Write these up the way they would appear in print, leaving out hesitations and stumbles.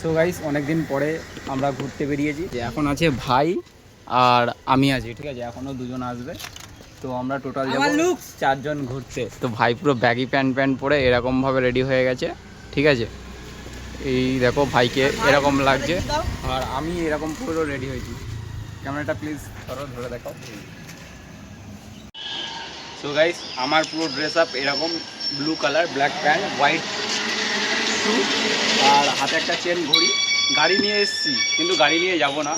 So guys অনেকদিন পরে আমরা ঘুরতে বেরিয়েছি, যে এখন আছে ভাই আর আমি আছি, ঠিক আছে, এখনও দুজন আসবে। তো আমরা টোটাল যাবো 4 জন ঘুরতে। তো ভাই পুরো ব্যাগি প্যান্ট পরে এরকমভাবে রেডি হয়ে গেছে, ঠিক আছে। এই দেখো ভাইকে এরকম লাগছে, আর আমি এরকম পুরো রেডি হয়েছি। ক্যামেরাটা প্লিজ ধরে দেখাও। সো গাইস আমার পুরো ড্রেস আপ এরকম, blue colour, black pant, white shoe, আর হাতে একটা চেন, ঘড়ি। গাড়ি নিয়ে এসেছি, কিন্তু গাড়ি নিয়ে যাব না,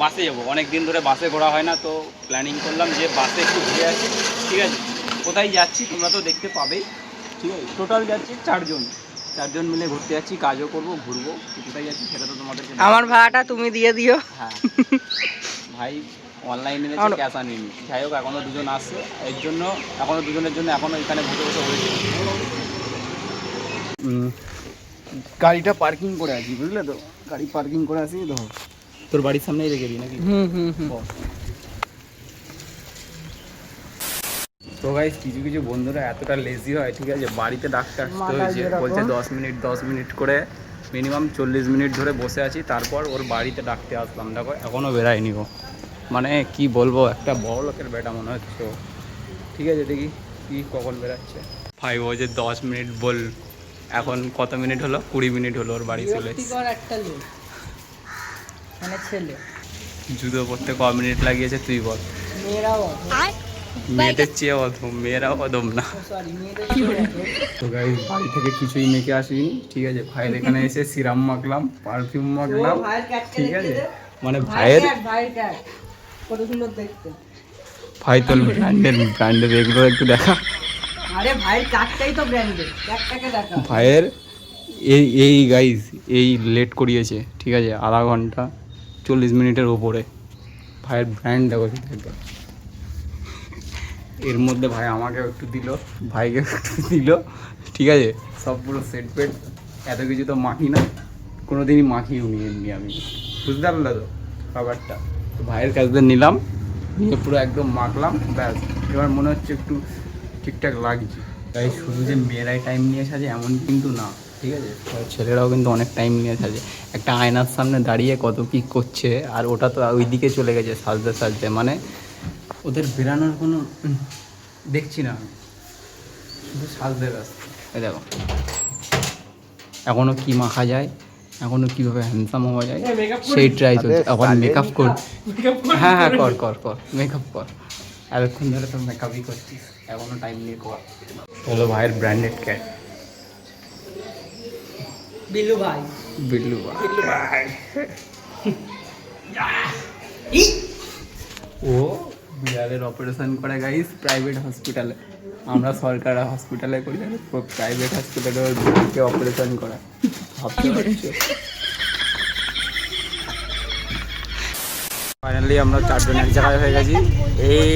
বাসে যাবো। অনেক দিন ধরে বাসে ঘোরা হয় না, তো প্ল্যানিং করলাম যে বাসে একটু ঘুরে আসি, ঠিক আছে। কোথায় যাচ্ছি তোমরা তো দেখতে পাবেই, ঠিক আছে। টোটাল যাচ্ছি 4 জন মিলে ঘুরতে যাচ্ছি, কাজও করবো, ঘুরবো। কোথায় যাচ্ছি সেটা তো তোমাদেরকে, আমার ভাড়াটা তুমি দিয়ে দিও। হ্যাঁ ভাই অনলাইনে ক্যাশ আনিনি। যাই হোক এখনও দুজন আসছে, এর জন্য এখনও দুজনের জন্য এখনও এখানে বসে বসে গাড়িটা পার্কিং করে আছি, বুঝলে তো। গাড়ি পার্কিং করে আছি তো, তোর বাড়ির সামনেই রেখে দিই নাকি? তো গাইস কিছু বন্ধুরা এতটা লেজি হয়, ঠিক আছে, বাড়িতে ডাকতে আসতে হয়েছে, বলছে 10 মিনিট করে, মিনিমাম 40 মিনিট ধরে বসে আছি, তারপর ওর বাড়িতে ডাকতে আসলাম। দেখো এখনও বেরায়নি ও, মানে কি বলবো, একটা বড় লোকের বেটা মনে হচ্ছে ও। ঠিক আছে দেখি কি কখন বেরাচ্ছে। ভাই ও যে 10 মিনিট বল, এখন কত মিনিট হলো? 20 মিনিট হলো ওর বাড়ি চলে এসেছে। একটা লোক মানে ছেলে, জুতো পরতে ক মিনিট লাগিয়েছে তুই বল? মেয়েরাও মেয়েদের চেয়ে অধম, মেয়েরাও অধম না। তো গাইস বাড়ি থেকে কিছুই মেখে আসিনি, ঠিক আছে। ভাইয়ের এখানে এসে সিরাম মাখলাম, পারফিউম মাখলাম, ঠিক আছে। মানে ভাইয়ের কত সুন্দর দেখতে। ভাই তোর ব্র্যান্ডের এগুলো একটু দেখা। আরে ভাইয়ের কাটটাই তো ব্র্যান্ডেড, ক্যাটটাকে দেখা। ভাইয়ের এই গাইস এই লেট করিয়েছে, ঠিক আছে, আধা ঘন্টা 40 মিনিটের ওপরে। ভাইয়ের ব্র্যান্ড দেখো দেখবে। এর মধ্যে ভাই আমাকে একটু দিল, ভাইকে একটু দিল, ঠিক আছে। সব পুরো সেট পেট, এত কিছু তো মাখি না, কোনো দিনই মাখিও নি এমনি আমি, বুঝতে পারলে তো খাবারটা। তো ভাইয়ের কাছ থেকে নিলাম, নিয়ে পুরো একদম মাখলাম, ব্যাস। এবার মনে হচ্ছে একটু ঠিকঠাক লাগছে। তাই শুধু যে মেয়েরাই টাইম নিয়ে সাজে এমন কিন্তু না, ঠিক আছে, ছেলেরাও কিন্তু অনেক টাইম নিয়ে সাজে। একটা আয়নার সামনে দাঁড়িয়ে কত কী করছে, আর ওটা তো ওই দিকে চলে গেছে সাজতে, মানে ওদের বেরানোর কোনো দেখছি না, শুধু সাজতে ব্যস্ত। এই দেখো এখনও কী মাখা যায়, এখনও কীভাবে হ্যান্ডসাম হওয়া যায় সেই ট্রাই চলছে। এখন মেকআপ কর, হ্যাঁ কর মেকআপ কর। এতক্ষণ ধরে তো মেকআপই করছিস, এখনও টাইম নিয়ে কর। হলো ভাইয়ের ব্র্যান্ডেড ক্যাট বিল্লু ভাই। ও বিড়ালের অপারেশন করে গাইস প্রাইভেট হসপিটালে। আমরা সরকারি হসপিটালে করি, প্রাইভেট হসপিটালে ওর বিড়ালকে অপারেশন করা, ভাবতে পারছো? ফাইনালি আমরা 4 জন এক জায়গায় হয়ে গেছি। এই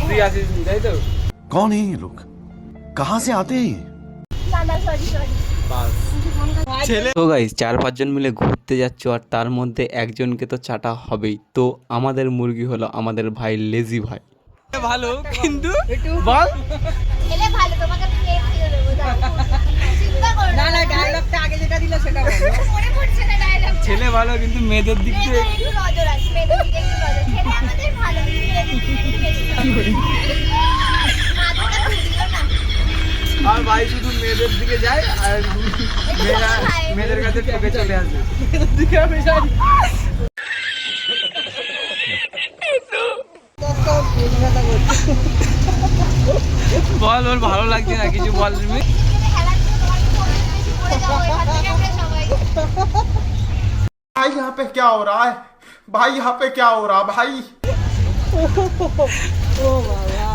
তুই আসিস তাই তো? कौन है ये लोग, कहाँ से आते हैं? তো গাইস 4-5 জন মিলে ঘুরতে যাচ্ছ, আর তার মধ্যে একজনকে তো চাটা হবেই। তো আমাদের মুরগি হলো আমাদের ভাই লেজি ভাই। ভালো কিন্তু বল ছেলে ভালো, তোমাকে আমি প্লেট দিয়ে দেবো, চিন্তা করো না না, ডায়লগটা আগে যেটা দিল সেটা বলো। মনে পড়ছে না ডায়লগ। ছেলে ভালো কিন্তু মেয়েদের দিক থেকে একটু নজর আছে, মেয়েদের দিকে একটু নজর। ছেলে আমাদের ভালো, মেয়েদের দিকে একটু বেশি নজর। মাথাটা ঘুরিও না। আর ভাই শুধু মেয়েদের দিকে যায়, আর মেয়েরা মেয়েদের কাছে ঠকে চলে আসে। বল ওর ভালো লাগছে না কিছু, বল তুমি। খেলার জন্য তোমাকে ফোন করেছি, পড়ে যাবো এখান থেকে আমরা সবাই। भाई यहाँ पे क्या हो रहा है? भाई यहाँ पे क्या हो रहा भाई?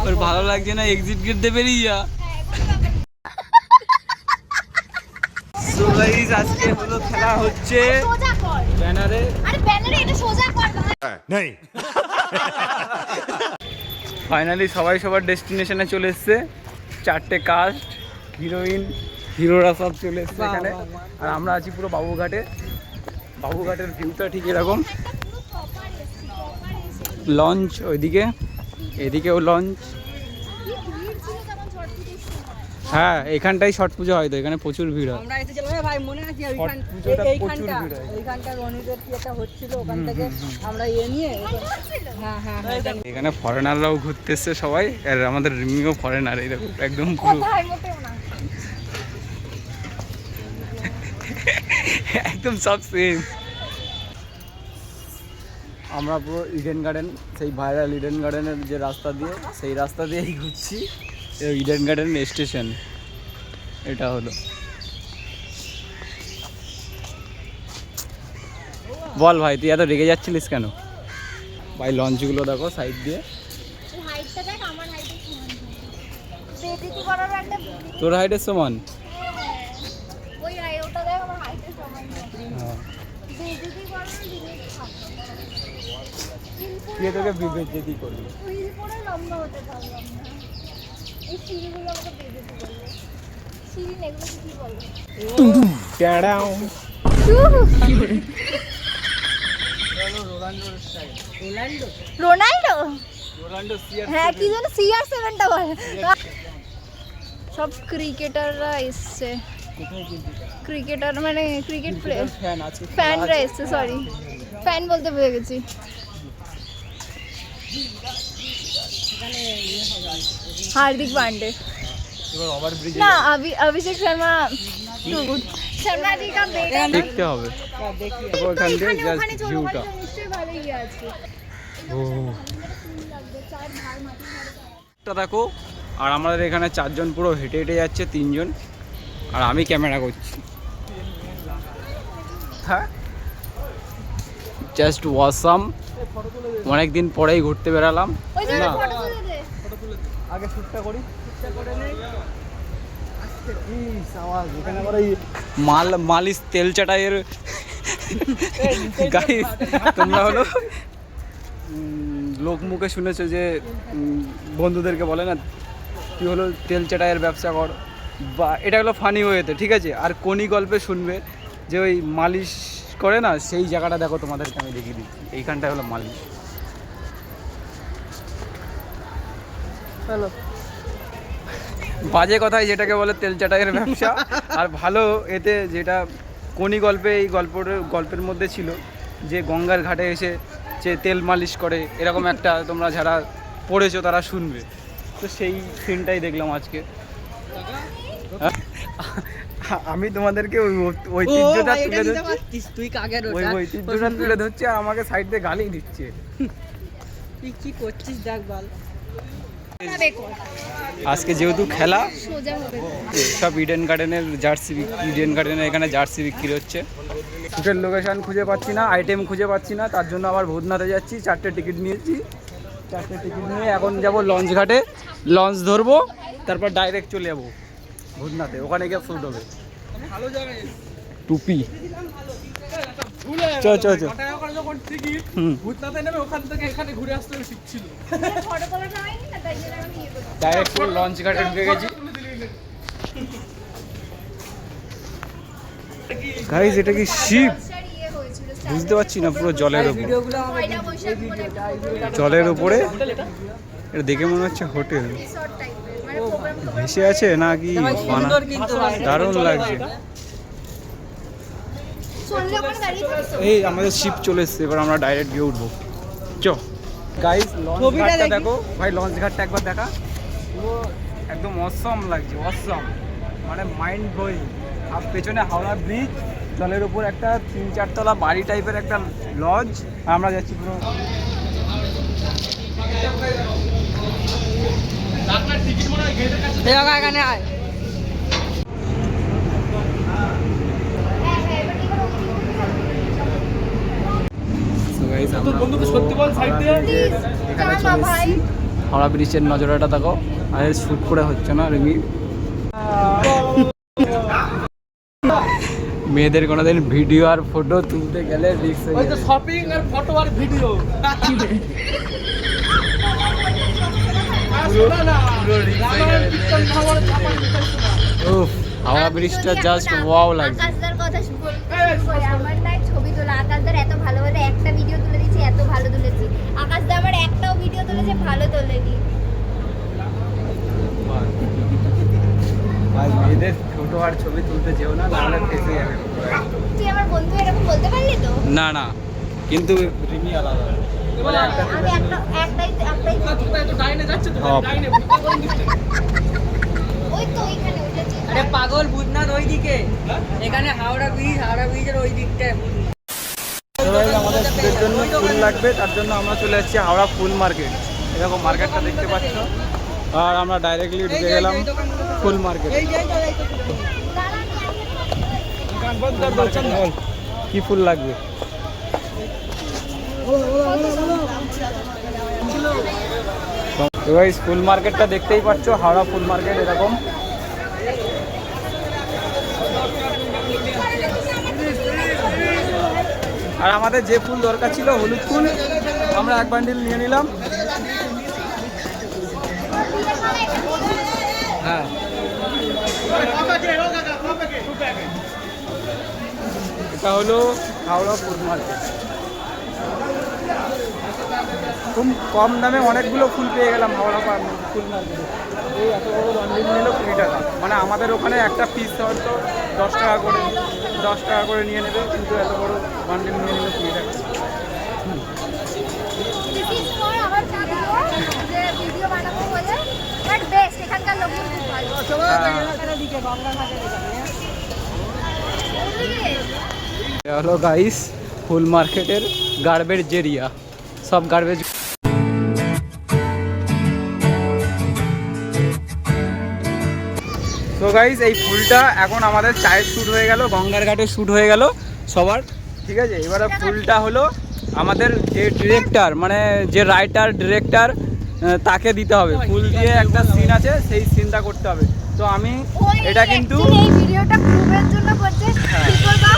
ওর ভালো লাগছে না, এক্সিট গেট দিয়ে বেরিয়ে যা। সো গাইস আজকে হলো খেলা হচ্ছে সোজা কর ব্যানারে। আরে ব্যানারে এটা সোজা কর नहीं ফাইনালি সবাই সবার ডেস্টিনেশনে চলে এসছে। 4টে কাস্ট, হিরোইন, হিরোরা সব চলে এসছে এখানে, আর আমরা আছি পুরো বাবুঘাটের ভিউটা ঠিক এরকম। লঞ্চ ওইদিকে, এদিকেও লঞ্চ, তখন ছট পুজোর সময়। হ্যাঁ এখানটাই ছট পুজো হয় তো, এখানে প্রচুর ভিড় হয়। আমরা এসেছিলাম ভাই, মনে আছে পুজোটা প্রচুর এইখানটা ভিড় হয়। এইখানটা রনিদের কি একটা হচ্ছিল, ওখান থেকে আমরা নিয়ে হ্যাঁ হ্যাঁ এখানে ফরেনাররাও ঘুরতে এসছে সবাই, আর আমাদের রিমিও ফরেনার, এই দেখো একদম পুরো কোথায় মোটেও না। একদম সব সেম। আমরা পুরো ইডেন গার্ডেন, সেই ভাইরাল ইডেন গার্ডেনের যে রাস্তা দিয়ে, সেই রাস্তা দিয়েই ঘুরছি। ইডেন গার্ডেন স্টেশন এটা হলো। বল ভাই তুই এত রেগে যাচ্ছিলিস কেন? ভাই লঞ্চগুলো দেখো সাইড দিয়ে। হাইটটা দেখ, আমার হাইটের সমান। বেদিতি করার একটা তোর হাইটের সমান? ওই ওটা দেখ, আমার হাইটের সমান। হ্যাঁ বেদিতি করার জিনিস থাকে। কে তোকে বিবেচনা করবি? হুইল পরে লম্বা হতে পারলাম না। এই সিঁড়িগুলো আমাকে বেদিতি করলো। সিঁড়ি না, এগুলো কি বলে? ক্যাড়াও রোনাল্ডো? রোনাল্ডো হ্যাঁ কি যেন CR7টা বলে। সব ক্রিকেটাররা এসছে, ক্রিকেটার মানে ক্রিকেট প্লেয়ার, ফ্যান আছে, ফ্যানরা এসছে, সরি ফ্যান বলতে ভুলে গেছি। হার্দিক পান্ডে এবার ওভার ব্রিজ না, অভিষেক শর্মা টু গুড। শর্মা জি কা বেটা দেখতে হবে। তারপর ওখান দিয়ে জাস্ট ওখানে চলো, ভিউটা। ওখানে নিশ্চয়ই ভালো ইয়ে আছে। ও চার ভাই মাটি টা দেখো, আর আমাদের এখানে চারজন পুরো হেঁটে হেঁটে যাচ্ছে, তিনজন, আর আমি ক্যামেরা করছি। হ্যাঁ জাস্ট ওয়াসাম। অনেকদিন পরেই ঘুরতে বেরালাম। ওই যে না ফটো তুলে দে। আগে শ্যুটটা করি, এখানে আবার ওই মালিশ তেল চাটাইয়ের গাইস, তোমরা হলো লোক মুখে শুনেছো যে বন্ধুদেরকে বলে না তুই হলো তেল চাটাইয়ের ব্যবসা কর, বা এটা হলো ফানি ওয়েতে, ঠিক আছে। আর কোনি গল্পে শুনবে যে ওই মালিশ করে না, সেই জায়গাটা দেখো তোমাদেরকে আমি দেখিয়ে দিচ্ছি। এইখানটায় হলো মালিশ। হ্যালো বাজে কথাই যেটাকে বলে তেল চাটাইয়ের ব্যবসা, আর ভালো এতে যেটা কোনি গল্পে, এই গল্পের মধ্যে ছিল যে গঙ্গার ঘাটে এসে যে তেল মালিশ করে, এরকম একটা তোমরা যারা পড়েছো তারা শুনবে। তো সেই সিনটাই দেখলাম আজকে। আমি তোমাদেরকে ওই ঐতিহ্যটা তুলে ধরছি, তুই কাকের ওই ঐতিহ্যটা তুলে ধরছি, আর আমাকে সাইড দিয়ে গালি দিচ্ছে। তুই কি করছিস দেখ বল। আজকে যেহেতু খেলা, সোজা হবে। সব ইডেন গার্ডেনের জার্সি, ইডেন গার্ডেনের এখানে জার্সি বিক্রি হচ্ছে। শ্যুটের লোকেশন খুঁজে পাচ্ছি না, আইটেম খুঁজে পাচ্ছি না, তার জন্য আবার ভূতনাথে যাচ্ছি। 4টে টিকিট নিয়েছি, 4টে টিকিট নিয়ে এখন যাব লঞ্চ ঘাটে, লঞ্চ ধরবো, তারপর ডাইরেক্ট চলে যাবো ভূতনাথে, ওখানে গিয়ে শ্যুট হবে। টুপি চ চ চ ফটো তোলা হয়নি না, তাই জন্য আমি ইয়ে করছি। ডাইরেক্ট পুরো লঞ্চ ঘাটে ঢুকে গেছি। গাইস এটা কি শিপ? বর্ষার ইয়ে হয়েছিল, বুঝতে পারছি না, পুরো জলের উপর, ভিডিওগুলো আমার পয়লা বৈশাখ বলে জলের উপরে। এটা দেখে মনে হচ্ছে হোটেল, রিসর্ট টাইপের, মানে প্রোগ্রাম ভেসে আছে নাকি বানা, সুন্দর কিন্তু দারুণ লাগছে। চললে ওখানে দাঁড়িয়ে থাকতো। এই আমাদের শিপ চলে এসছে, এবার আমরা ডাইরেক্ট গিয়ে উঠবো। চ গাইস লঞ্চ ছবিটা ঘাটটা দেখি। দেখো ভাই, লঞ্চ ঘাটটা একবার দেখা, পুরো একদম অসম লাগছে, অসম মানে মাইন্ড ব্লোয়িং। আর পেছনে হাওড়া ব্রিজ, জলের উপর একটা 3-4 তলা বাড়ি টাইপের একটা লজ, আমরা যাচ্ছি পুরো। এখানে আয়। হ্যাঁ হ্যাঁ, এবার কি করো? So guys, আমরা Please, এখানে চল না চলে ভাই। এসেছি। হাওড়া ব্রিজের নজরাটা দেখো, আর শ্যুট করে হচ্ছে না রিমি। মেয়েদের কোনোদিন ভিডিও আর ফটো তুলতে গেলে রিস্ক হয়ে যাবে। শপিং আর ফটো আর ভিডিও। উফ, হাওড়া ব্রিজটা জাস্ট ওয়াও লাগছে। আকাশদার কথা বলে আমার তাই ছবি তোলা, আকাশদার এত ভালো ভালো একটা ভিডিও তুলে দিয়েছি, এত ভালো তুলেছি। আকাশদা আমার একটাও ভিডিও তুলেছে ভালো তোলেনি। আর মেয়েদের ছোটো আর ছবি তুলতে যেও না, নাহলে ফেসে যাবে। তুই আমার বন্ধু এরকম বলতে পারলি তো? না না, কিন্তু রিমি আলাদা। মানে একটা আমি একটাই ওই তো ওইখানে উঠেছি। আরে পাগল ভূতনাথ ওইদিকে, এখানে হাওড়া ব্রিজের ওই দিকটায়। আমাদের ফুলের জন্য ফুল লাগবে, তার জন্য আমরা চলে যাচ্ছি হাওড়া ফুল মার্কেট। এরকম মার্কেটটা দেখতে পাচ্ছ, আর আমরা ডাইরেক্টলি ঢুকে গেলাম ফুল মার্কেট। কি ফুল লাগবে? এবার ফুল মার্কেটটা দেখতেই পাচ্ছ, হাওড়া ফুল মার্কেট এরকম। আর আমাদের যে ফুল দরকার ছিল হলুদ ফুল, আমরা এক বান্ডিল নিয়ে নিলাম। হ্যাঁ, এটা হলো হাওড়া ফুল মার্কেট। খুব কম দামে অনেকগুলো ফুল পেয়ে গেলাম হাওড়া ফুল মার্কেটে। এই এত বড় বান্ডিল নিল 20 টাকা। মানে আমাদের ওখানে একটা পিস হয়তো 10 টাকা করে নিয়ে নেবে, কিন্তু এত বড় বান্ডিল নিয়ে নিল 20 টাকা। ভিডিও বানাবো বলে, বাট বেস্ট, এখানকার লোকজন খুব ভালো। এটা হলো গাইস ফুল মার্কেটের গার্বেজ এরিয়া, সব গার্বেজ। তো গাইস এই ফুলটা এখন আমাদের চায়ের শ্যুট হয়ে গেল, গঙ্গার ঘাটে শ্যুট হয়ে গেল সবার, ঠিক আছে। এবারে ফুলটা হলো আমাদের যে ডিরেক্টর, মানে যে রাইটার ডিরেক্টর, তাকে দিতে হবে। ফুল দিয়ে একটা সিন আছে, সেই সিনটা করতে হবে। তো আমি এটা কিন্তু এই ভিডিওটা প্রুভের জন্য করছে, পিপল বা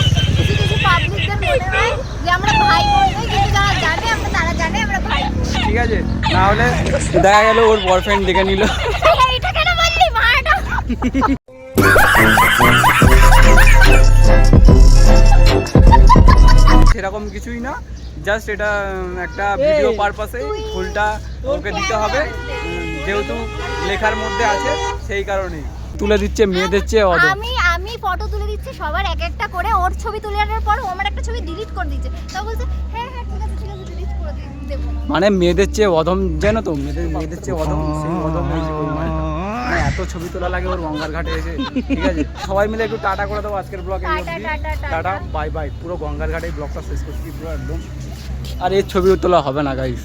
কিছু পাবলিকদের মনে হয় যে আমরা ভাই বোন নই, কিন্তু যারা জানে আমরা, তারা জানে আমরা ভাই বোন। ঠিক আছে, না হলে দেখা গেল ওর বয়ফ্রেন্ড দেখে নিল। এটা কেন বললি মাটা? সেরকম কিছুই না, জাস্ট এটা একটা ভিডিও পারপাসে ফুলটা ওকে দিতে হবে, যেহেতু লেখার মধ্যে আছে সেই কারণেই তুলে দিচ্ছে মেয়েদের চেয়ে অদম। আমি ফটো তুলে দিচ্ছি সবার এক একটা করে, ওর ছবি তুলে আনার পর ও আমার একটা ছবি ডিলিট করে দিচ্ছে। তো বলছে হ্যাঁ ঠিক আছে ডিলিট করে দেব না। মানে মেয়েদের চেয়ে অদম, জানো তো, মেয়েদের চেয়ে অদম, সেই অদম হয়েছে ওই মালটা। মানে এত ছবি তোলা লাগে ওর গঙ্গার ঘাটে এসে। ঠিক আছে, সবাই মিলে একটু টাটা করে দেবো আজকের ব্লগে। Tata bye bye. পুরো গঙ্গার ঘাটে ব্লগটা শেষ করছি পুরো একদম। আর এর ছবিও তোলা হবে না গাইস।